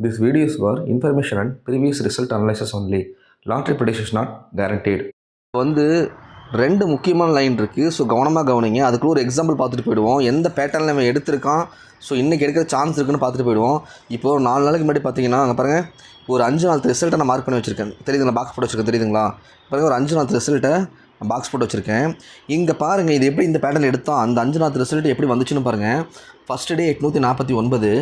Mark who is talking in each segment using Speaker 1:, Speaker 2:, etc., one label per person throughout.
Speaker 1: This video is for information and previous result analysis only. Long-term prediction is not guaranteed.
Speaker 2: வந்து ரெண்டு முக்கியமான line இருக்குது. So கவனமாக கவனிங்க. அதுக்குள்ள ஒரு எக்ஸாம்பிள் பார்த்துட்டு போயிடுவோம். எந்த பேட்டர்னில் நம்ம எடுத்திருக்கான், ஸோ இன்றைக்கி எடுக்கிற சான்ஸ் இருக்குன்னு பார்த்துட்டு போயிடுவோம். இப்போது ஒரு 4 நாளைக்கு முன்னாடி பார்த்தீங்கன்னா அங்கே பாருங்கள், ஒரு 5 நாள் ரிசல்ட்டை நான் மார்க் பண்ணி வச்சுருக்கேன். தெரியுதுங்களா? பாக்ஸ் போட்டு வச்சுருக்கேன், தெரியுதுங்களா? பாருங்கள், ஒரு 5 நாள் ரிசல்ட்டை பாக்ஸ் போட்டு வச்சுருக்கேன். இங்கே பாருங்கள், இது எப்படி இந்த பேட்டர்ன் எடுத்தோம், அந்த 5 நாள் ரிசல்ட் எப்படி வந்துச்சுன்னு பாருங்கள். ஃபஸ்ட்டு டே 849,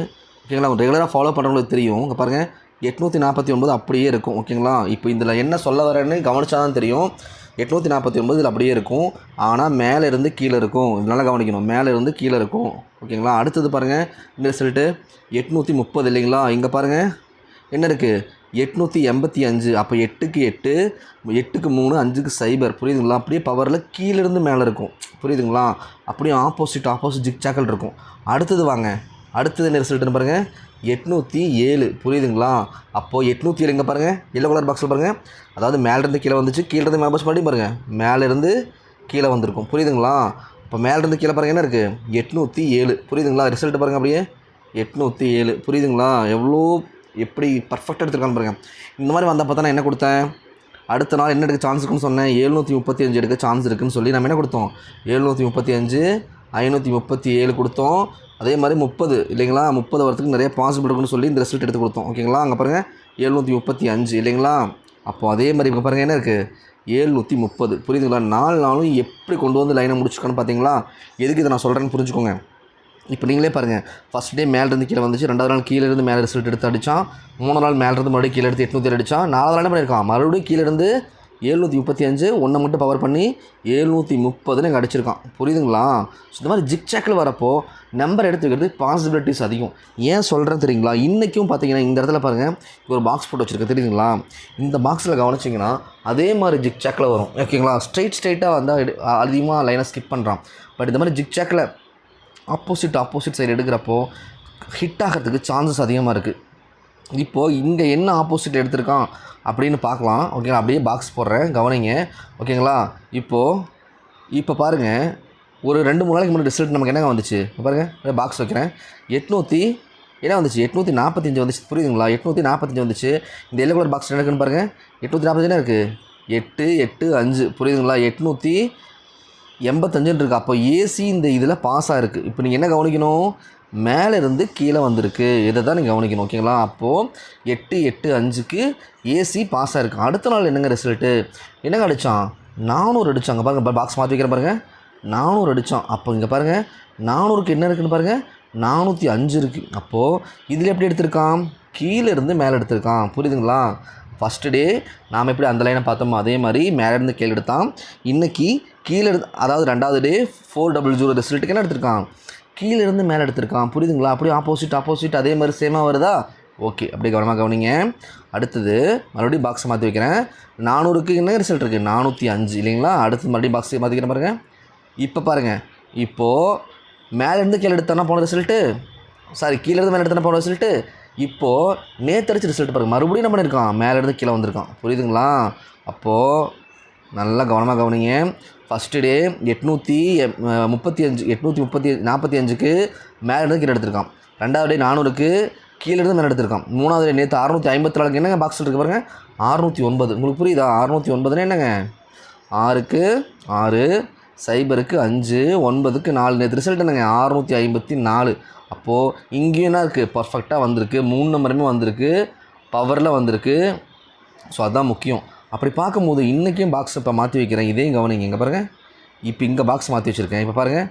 Speaker 2: ஓகேங்களா? ரெகுலராக ஃபாலோ பண்ணுறவங்களுக்கு தெரியும். இங்கே பாருங்கள், 849 அப்படியே இருக்கும், ஓகேங்களா? இப்போ இதில் என்ன சொல்ல வரேன்னு கவனிச்சா தான் தெரியும். 849 இதில் அப்படியே இருக்கும், ஆனால் மேலே இருந்து கீழே இருக்கும். நல்லா கவனிக்கணும், மேலே இருந்து கீழே இருக்கும், ஓகேங்களா? அடுத்தது பாருங்கள், இந்த ரிசல்ட்டு 830 இல்லைங்களா? இங்கே பாருங்கள் என்ன இருக்குது, 885. அப்போ 8க்கு 8, 8க்கு 3, 5க்கு 0, புரியுதுங்களா? அப்படியே பவரில் கீழேருந்து மேலே இருக்கும், புரியுதுங்களா? அப்படியே ஆப்போசிட் ஜிக்ஜாக்கள் இருக்கும். அடுத்தது வாங்க, அடுத்தது என்ன ரிசல்ட்டுன்னு பாருங்கள், 807, புரியுதுங்களா? அப்போது 807 இங்கே பாருங்கள், எல்லோ கலர் பாக்ஸில் பாருங்கள், அதாவது மேலேருந்து கீழே வந்துச்சு, கீழேருந்து மேலே பாக்ஸ் மறுபடியும் பாருங்கள், மேலேருந்து கீழே வந்திருக்கும், புரியுதுங்களா? இப்போ மேலேருந்து கீழே பாருங்கள் என்ன இருக்குது, 807, புரியுதுங்களா? ரிசல்ட்டு பாருங்கள், அப்படியே 807, புரியுதுங்களா? எவ்வளோ எப்படி பர்ஃபெக்டாக எடுத்துருக்கான்னு பாருங்கள். இந்த மாதிரி வந்தால் பார்த்தா நான் என்ன கொடுத்தேன், அடுத்த நாள் என்ன எடுக்க சான்ஸ் இருக்குன்னு சொன்னேன், 735 எடுக்க சான்ஸ் இருக்குதுன்னு சொல்லி நம்ம என்ன கொடுத்தோம், 735, 537 கொடுத்தோம். அதே மாதிரி 30 இல்லைங்களா, 30 வரத்துக்கு நிறைய பாசிபிள் இருக்குன்னு சொல்லி இந்த ரிசல்ட் எடுத்து கொடுத்தோம், ஓகேங்களா? அங்கே பாருங்கள் 735 இல்லைங்களா? அப்போது அதே மாதிரி இங்கே பாருங்கள் என்ன இருக்குது, 730, புரியுதுங்களா? 4 நாளும் எப்படி கொண்டு வந்து லைனை முடிச்சுக்கணும்னு பார்த்தீங்களா? எதுக்கு இதை நான் சொல்கிறேன்னு புரிஞ்சுக்கோங்க. இப்போ நீங்களே பாருங்கள், ஃபஸ்ட் டே மேலேருந்து கீழே வந்துச்சு, 2வது நாள் கீழேருந்து மேலே ரிசல்ட் எடுத்து அடித்தான், 3 நாள் மேலேருந்து மறுபடியும் கீழே எடுத்து 807 அடித்தான், 4வது நாள் என்ன பண்ணியிருக்கான், மறுபடியும் கீழேருந்து 735, ஒன்றை மட்டும் பவர் பண்ணி 730 இங்கே அடிச்சிருக்கான், புரியுதுங்களா? ஸோ இந்த மாதிரி ஜிக்சாக்கில் வரப்போ நம்பர் எடுத்துக்கிறது பாசிபிலிட்டிஸ் அதிகம். ஏன் சொல்கிறேன் தெரியுங்களா? இன்றைக்கும் பார்த்தீங்கன்னா இந்த இடத்துல பாருங்கள், ஒரு பாக்ஸ் போட்டு வச்சுருக்கேன், தெரியுதுங்களா? இந்த பாக்ஸில் கவனிச்சிங்கன்னா அதே மாதிரி ஜிக்சாக்கில் வரும், ஓகேங்களா? ஸ்ட்ரைட்டாக வந்தால் அதிகமாக லைனை ஸ்கிப் பண்ணுறான். பட் இந்த மாதிரி ஜிக்சாக்கில் ஆப்போசிட் சைடு எடுக்கிறப்போ ஹிட் ஆகிறதுக்கு சான்சஸ் அதிகமாக இருக்குது. இப்போது இங்கே என்ன ஆப்போசிட் எடுத்திருக்கான் அப்படின்னு பார்க்கலாம், ஓகேங்களா? அப்படியே பாக்ஸ் போடுறேன், கவனிங்க, ஓகேங்களா? இப்போ பாருங்கள், ஒரு 2-3 நாளைக்கு முன்னாடி ரிசல்ட் நமக்கு என்னங்க வந்துச்சு பாருங்கள், பாக்ஸ் வைக்கிறேன், 800 என்ன வந்துச்சு, 845 வந்துச்சு, புரியுதுங்களா? 845 வந்துச்சு. இந்த எல்லோ கலர் பாக்ஸ் எனக்குன்னு பாருங்கள், 845 என்ன இருக்குது, 885, புரியுதுங்களா? 885 இருக்குது. அப்போ ஏசி இந்த இதில் பாஸ் ஆகிருக்கு. இப்போ நீங்கள் என்ன கவனிக்கணும், மேலே இருந்து கீழே வந்திருக்கு, இதை தான் நீங்கள் கவனிக்கணும், ஓகேங்களா? அப்போது 885க்கு ஏசி பாஸ் ஆகிருக்கு. அடுத்த நாள் என்னங்க ரிசல்ட்டு, என்னங்க அடித்தான், 400 அடித்தாங்க. பாருங்கள், பாக்ஸ் மாற்றி வைக்கிறேன் பாருங்கள், 400 அடித்தான். அப்போ இங்கே பாருங்கள், 400க்கு என்ன இருக்குதுன்னு பாருங்கள், 405 இருக்குது. அப்போது இதில் எப்படி எடுத்திருக்கான், கீழே இருந்து மேலே எடுத்திருக்கான், புரியுதுங்களா? ஃபஸ்ட்டு டே நாம் எப்படி அந்த லைனை பார்த்தோமோ அதே மாதிரி மேலேருந்து கீழே எடுத்தான். இன்றைக்கி கீழே அதாவது 2வது டே 400 ரிசல்ட்டுக்கு என்ன எடுத்திருக்கான், கீழே இருந்து மேலே எடுத்திருக்கான், புரியுதுங்களா? அப்படியே ஆப்போசிட் அதே மாதிரி சேமாக வருதா? ஓகே, அப்படியே கவனமாக கவனிங்க. அடுத்தது மறுபடியும் பாக்ஸை மாற்றி வைக்கிறேன், 400க்கு என்ன ரிசல்ட் இருக்குது, 405 இல்லைங்களா? அடுத்து மறுபடியும் பாக்ஸை மாற்றிக்கிறேன் பாருங்கள். இப்போ பாருங்கள், இப்போது மேலேருந்து கீழே எடுத்தானா போன ரிசல்ட்டு, கீழேருந்து மேலே எடுத்தானா போன ரிசல்ட்டு. இப்போது நேற்று அடிச்ச ரிசல்ட் பாருங்கள், மறுபடியும் என்ன பண்ணியிருக்கான், மேலேருந்து கீழே வந்திருக்கான், புரியுதுங்களா? அப்போது நல்லா கவனமாக கவனிங்க. ஃபஸ்ட்டு டே 845க்கு மேலேருந்து கீழே எடுத்திருக்கான். 2வது டே 400க்கு கீழேருந்து மேலே எடுத்திருக்கான். 3வது டே நேற்று 654 என்னங்க பாக்ஸில் இருக்குது பாருங்கள், 609. உங்களுக்கு புரியுதா? 609 என்னங்க, 6க்கு 6, 0க்கு 5, 9க்கு 4. நேற்று ரிசல்ட் என்னங்க, 654. அப்போது இங்கேயும் என்ன இருக்குது, பர்ஃபெக்டாக வந்திருக்கு, 3 நம்பருமே வந்திருக்கு, பவரில் வந்திருக்கு. ஸோ அதுதான் முக்கியம். அப்படி பார்க்கும்போது இன்றைக்கும் பாக்ஸ் இப்போ மாற்றி வைக்கிறேன், இதையும் கவனிங்க. இங்கே பாருங்கள், இப்போ இங்கே பாக்ஸ் மாற்றி வச்சுருக்கேன். இப்போ பாருங்கள்,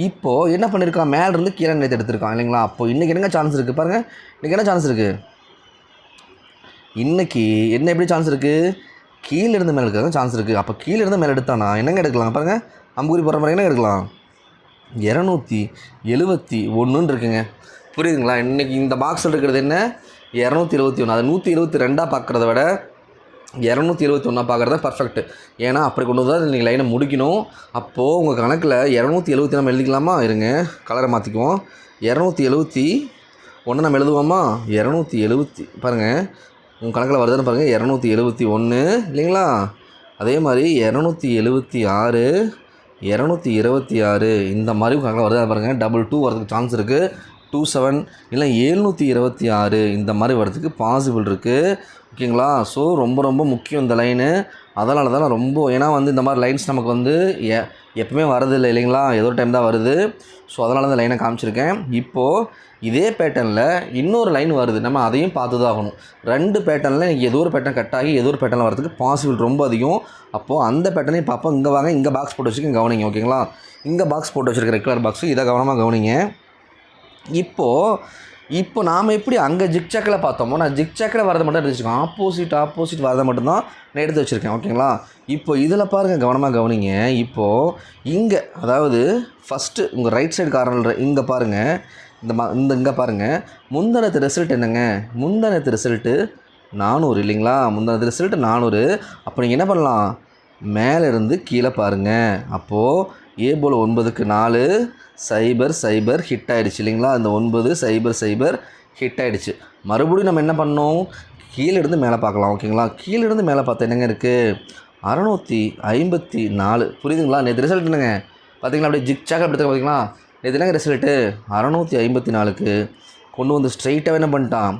Speaker 2: இப்போது என்ன பண்ணியிருக்கான், மேலேருந்து கீழே நேற்று எடுத்திருக்கான் இல்லைங்களா? அப்போது இன்றைக்கி என்னங்க சான்ஸ் இருக்குது பாருங்கள், இன்றைக்கி என்ன சான்ஸ் இருக்குது, இன்றைக்கி என்ன எப்படி சான்ஸ் இருக்குது, கீழேருந்து மேலே எடுக்கிறது சான்ஸ் இருக்குது. அப்போ கீழேருந்து மேலே எடுத்தானா என்னங்க எடுக்கலாம் பாருங்கள், அம்புக்குறி போடுற மாதிரி என்ன எடுக்கலாம், 271 இருக்குங்க, புரியுதுங்களா? இன்றைக்கி இந்த பாக்ஸில் இருக்கிறது என்ன, 271. அதை 172 பார்க்குறத விட 271 பார்க்குறது தான் பர்ஃபெக்ட். ஏன்னா அப்படி கொண்டு வந்து நீங்கள் லைனை முடிக்கணும். அப்போது உங்கள் கணக்கில் 270 நம்ம எழுதிக்கலாமா, இருங்க கலரை மாற்றிக்குவோம். 271 நம்ம எழுதுவோமா, 270 பாருங்கள் உங்கள் கணக்கில் வருதுன்னு பாருங்கள், 271 இல்லைங்களா? அதே மாதிரி 276, 226 இந்த மாதிரி கணக்கில் வருது பாருங்கள். 22 வரதுக்கு சான்ஸ் இருக்குது. 27 இல்லை 726 இந்த மாதிரி வரதுக்கு பாசிபிள் இருக்குது. ஓகேங்களா? ஸோ ரொம்ப ரொம்ப முக்கியம் இந்த லைனு. அதனால தான் நான் ரொம்ப ஏன்னா வந்து இந்த மாதிரி லைன்ஸ் நமக்கு வந்து எப்பவுமே வரதில்லை இல்லைங்களா, ஏதோ ஒரு டைம் தான் வருது. ஸோ அதனால இந்த லைனை காமிச்சிருக்கேன். இப்போது இதே பேட்டர்னில் இன்னொரு லைன் வருது, நம்ம அதையும் பார்த்து தான் ஆகணும். 2 பேட்டர்னில் எனக்கு ஏதோ ஒரு பேட்டர்ன் கட் ஆகி ஏதோ ஒரு பேட்டர்னில் வரதுக்கு பாசிபிள் ரொம்ப அதிகம். அப்போது அந்த பேட்டர்னையும் பார்ப்போம். இங்கே வாங்க, இங்கே பாக்ஸ் போட்டு வச்சுருக்கேன், கவனிங்க. ஓகேங்களா? இங்கே பாக்ஸ் போட்டு வச்சுருக்க ரெட் கலர் பாக்ஸு, இதை கவனமாக கவனிங்க. இப்போ நாம் எப்படி அங்கே ஜிக்சாக்கில் பார்த்தோமோ, நான் ஜிக்சாக்கில் வரதை மட்டும் எடுத்து வச்சுருக்கேன். ஆப்போசிட் வரதை மட்டும்தான் நான் எடுத்து வச்சுருக்கேன். ஓகேங்களா? இப்போ இதில் பாருங்கள், கவனமாக கவனிங்க. இப்போது இங்கே அதாவது ஃபஸ்ட்டு உங்கள் ரைட் சைடு கார்னரில் இங்கே பாருங்கள், இங்கே பாருங்கள், முந்தினத்து ரிசல்ட் என்னங்க, முந்தினத்து ரிசல்ட்டு 400 இல்லைங்களா, முந்தினத்து ரிசல்ட்டு 400. அப்போ நீங்கள் என்ன பண்ணலாம், மேலே இருந்து கீழே பாருங்கள். அப்போது ஏ போல் 9க்கு 4 0 ஹிட் ஆகிடுச்சு இல்லைங்களா, இந்த 9 0 ஹிட் ஆகிடுச்சு. மறுபடியும் நம்ம என்ன பண்ணோம், கீழே இருந்து மேலே பார்க்கலாம். ஓகேங்களா? கீழே இருந்து மேலே பார்த்தா என்னங்க இருக்குது, 654. புரியுதுங்களா? நேற்று ரிசல்ட் என்னங்க பார்த்தீங்களா, அப்படியே ஜிக்சாக எடுத்துக்க பார்த்தீங்களா, நேற்று என்னங்க ரிசல்ட்டு 654க்கு கொண்டு வந்து ஸ்ட்ரைட்டாக என்ன பண்ணிட்டான்,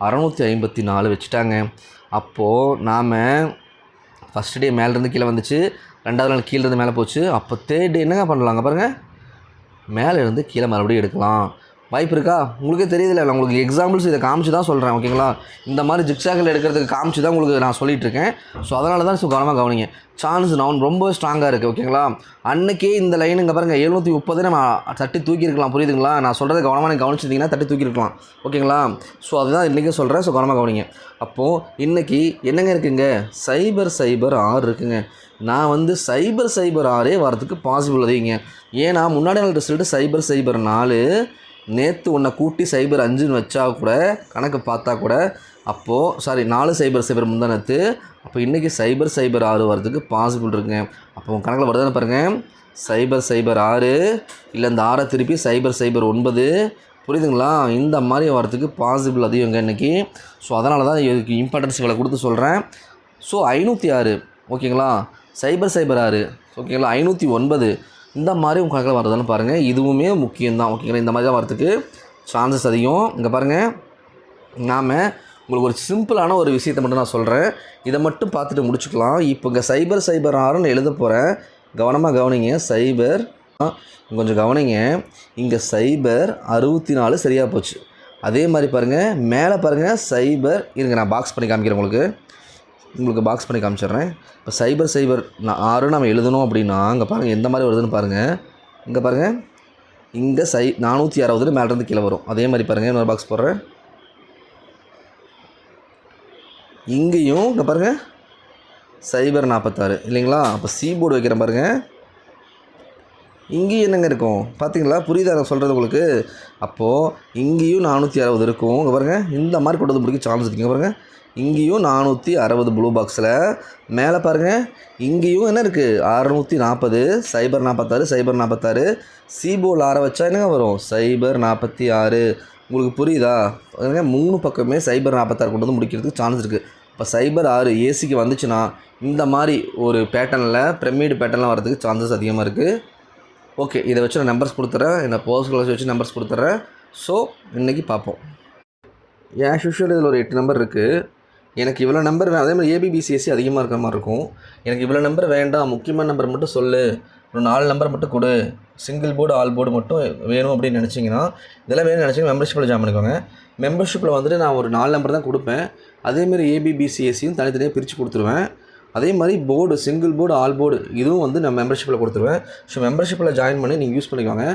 Speaker 2: 654 வச்சுட்டாங்க. அப்போது நாம் ஃபஸ்ட் டே மேலேருந்து கீழே வந்துச்சு, 2வது நாள் கீழேருந்து மேலே போச்சு. அப்போ 3rd டே என்னங்க பண்ணலாங்க பாருங்கள், மேலே இருந்து கீழே மறுபடியும் எடுக்கலாம். வாய்ப்பு இருக்கா? உங்களுக்கே தெரியுதில்ல, நான் உங்களுக்கு எக்ஸாம்பிள்ஸ் இதை காமிச்சு தான் சொல்கிறேன். ஓகேங்களா? இந்த மாதிரி ஜிக்ஸாக்கில் எடுக்கிறதுக்கு காமிச்சு தான் உங்களுக்கு நான் சொல்லிகிட்ருக்கேன். ஸோ அதனால தான் கவனமாக கவனிங்க. சான்ஸ் நான் ரொம்ப ஸ்ட்ராங்காக இருக்குது. ஓகேங்களா? அன்றைக்கே இந்த லைன் இங்கே பாருங்கள் 730 நம்ம தட்டி தூக்கியிருக்கலாம். புரியுதுங்களா? நான் சொல்கிறத கவனமாக கவனிச்சிட்டிங்கன்னா தட்டி தூக்கியிருக்கலாம். ஓகேங்களா? ஸோ அதுதான் இன்றைக்கி சொல்கிறேன். ஸோ கவனமாக கவனிங்க. அப்போது இன்றைக்கி என்னங்க இருக்குங்க, 006 இருக்குங்க. நான் வந்து 006 வரதுக்கு பாசிபிள் அதிகங்க. ஏன்னா முன்னாடி நாள் ரிசல்ட்டு 004, நேற்று ஒன்றை கூட்டி 05ன்னு வச்சா கூட கணக்கு பார்த்தா கூட, அப்போது 400 முந்தானத்து, அப்போ இன்றைக்கி 006 வரதுக்கு பாசிபிள் இருக்குங்க. அப்போ உங்கள் கணக்கில் வருதுன்னு பாருங்கள், 006 இல்லை இந்த 6 திருப்பி 009. புரியுதுங்களா? இந்த மாதிரி வரதுக்கு பாசிபிள் அதிகங்க இன்றைக்கி. ஸோ அதனால தான் இதுக்கு இம்பார்ட்டன்ஸ் இவ்வளோ கொடுத்து சொல்கிறேன். ஸோ 506 ஓகேங்களா, 006 ஓகேங்களா, 509 இந்த மாதிரி உங்கள் கணக்கில் வருதுன்னு பாருங்கள். இதுவுமே முக்கியம்தான். ஓகேங்களா? இந்த மாதிரி தான் வரதுக்கு சான்சஸ் அதிகம். இங்கே பாருங்கள், நாம் உங்களுக்கு ஒரு சிம்பிளான ஒரு விஷயத்தை மட்டும் நான் சொல்கிறேன், இதை மட்டும் பார்த்துட்டு முடிச்சுக்கலாம். இப்போ இங்கே 006ன்னு எழுத போகிறேன். கவனமாக கவனிங்க. கொஞ்சம் கவனிங்க. இங்கே 064 சரியாக போச்சு. அதே மாதிரி பாருங்கள், மேலே பாருங்கள் 0 இருங்க, நான் பாக்ஸ் பண்ணி காமிக்கிறேன் உங்களுக்கு பாக்ஸ் பண்ணி காமிச்சிட்றேன். இப்போ 006 நம்ம எழுதணும் அப்படின்னா இங்கே பாருங்கள் எந்த மாதிரி வருதுன்னு பாருங்கள். இங்கே பாருங்கள், இங்கே 460 மேலேருந்து கீழே வரும். அதே மாதிரி பாருங்கள், இன்னொரு பாக்ஸ் போடுறேன். இங்கேயும் இங்கே பாருங்கள் 046 இல்லைங்களா. அப்போ சி போர்டு வைக்கிறேன் பாருங்கள். இங்கேயும் என்னங்க இருக்கும் பார்த்தீங்களா, புரியுதா நான் சொல்கிறது உங்களுக்கு. அப்போது இங்கேயும் 460 இருக்கும். இங்கே பாருங்கள், இந்த மாதிரி கொண்டு வந்து பிடிக்க சான்ஸ் இருக்குங்க. பாருங்கள், இங்கேயும் 460 ப்ளூ பாக்ஸில். மேலே பாருங்கள், இங்கேயும் என்ன இருக்குது 640 046 சி போர்டில் 6 வச்சா என்னங்க வரும் 046. உங்களுக்கு புரியுதா? 3 பக்கமே 046 கொண்டு வந்து முடிக்கிறதுக்கு சான்ஸ் இருக்குது. இப்போ 06 ஏசிக்கு வந்துச்சுன்னா இந்த மாதிரி ஒரு பேட்டர்னில் பிரமிடு பேட்டர்னில் வரதுக்கு சான்சஸ் அதிகமாக இருக்குது. ஓகே, இதை வச்சு நான் நம்பர்ஸ் கொடுத்துட்றேன், என்னை போஸ்ட் வச்சு நம்பர்ஸ் கொடுத்துட்றேன். ஸோ இன்றைக்கி பார்ப்போம். ஆஸ் யூஷுவல் இதில் ஒரு 8 நம்பர் இருக்குது. எனக்கு இவ்வளோ நம்பர் அதே மாதிரி ஏபிபிசிஎஸ்சி அதிகமாக இருக்கிற மாதிரி இருக்கும். எனக்கு இவ்வளோ நம்பர் வேண்டாம், முக்கியமான நம்பர் மட்டும் சொல்லு, ஒரு 4 நம்பர் மட்டும் கொடு, சிங்கிள் போர்டு ஆல் போர்டு மட்டும் வேணும் அப்படின்னு நினச்சிங்கன்னா, இதெல்லாம் வேணும்னு நினச்சிங்கன்னா மெம்பர்ஷிப்பில் ஜாயின் பண்ணிக்கோங்க. மெம்பர்ஷிப்பில் வந்துட்டு நான் ஒரு 4 நம்பர் தான் கொடுப்பேன். அதேமாதிரி ஏபிபிசிஎஸ்சியும் தனித்தனியாக பிரித்து கொடுத்துருவேன். அதே மாதிரி board single board all board இதுவும் வந்து நான் மெம்பர்ஷிப்பில் கொடுத்துருவேன். ஸோ மெம்பர்ஷிப்பில் ஜாயின் பண்ணி நீங்கள் யூஸ் பண்ணிக்கோங்க.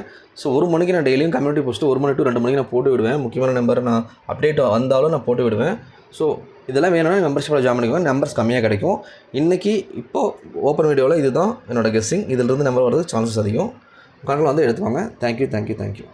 Speaker 2: ஸோ 1 மணிக்கு நான் டெய்லியும் கம்யூனிட்டி போஸ்ட்டு 1 மணி to 2 மணிக்கு நான் போட்டு விடுவேன். முக்கியமான நம்பர் நான் அப்டேட் வந்தாலும் நான் போட்டு விடுவேன். ஸோ இதெல்லாம் வேணும்னா மெம்பர்ஷிப்பில் ஜாயின் பண்ணிக்கோங்க, நம்பர்ஸ் கம்மியாக கிடைக்கும். இன்றைக்கி இப்போது ஓப்பன் வீடியோவில் இதுதான் என்னோடய கெஸ்ஸிங். இதிலிருந்து நம்பர் வரது சான்சஸ் அதிகம். கணக்கில் வந்து எடுத்துக்கோங்க. தேங்க்யூ.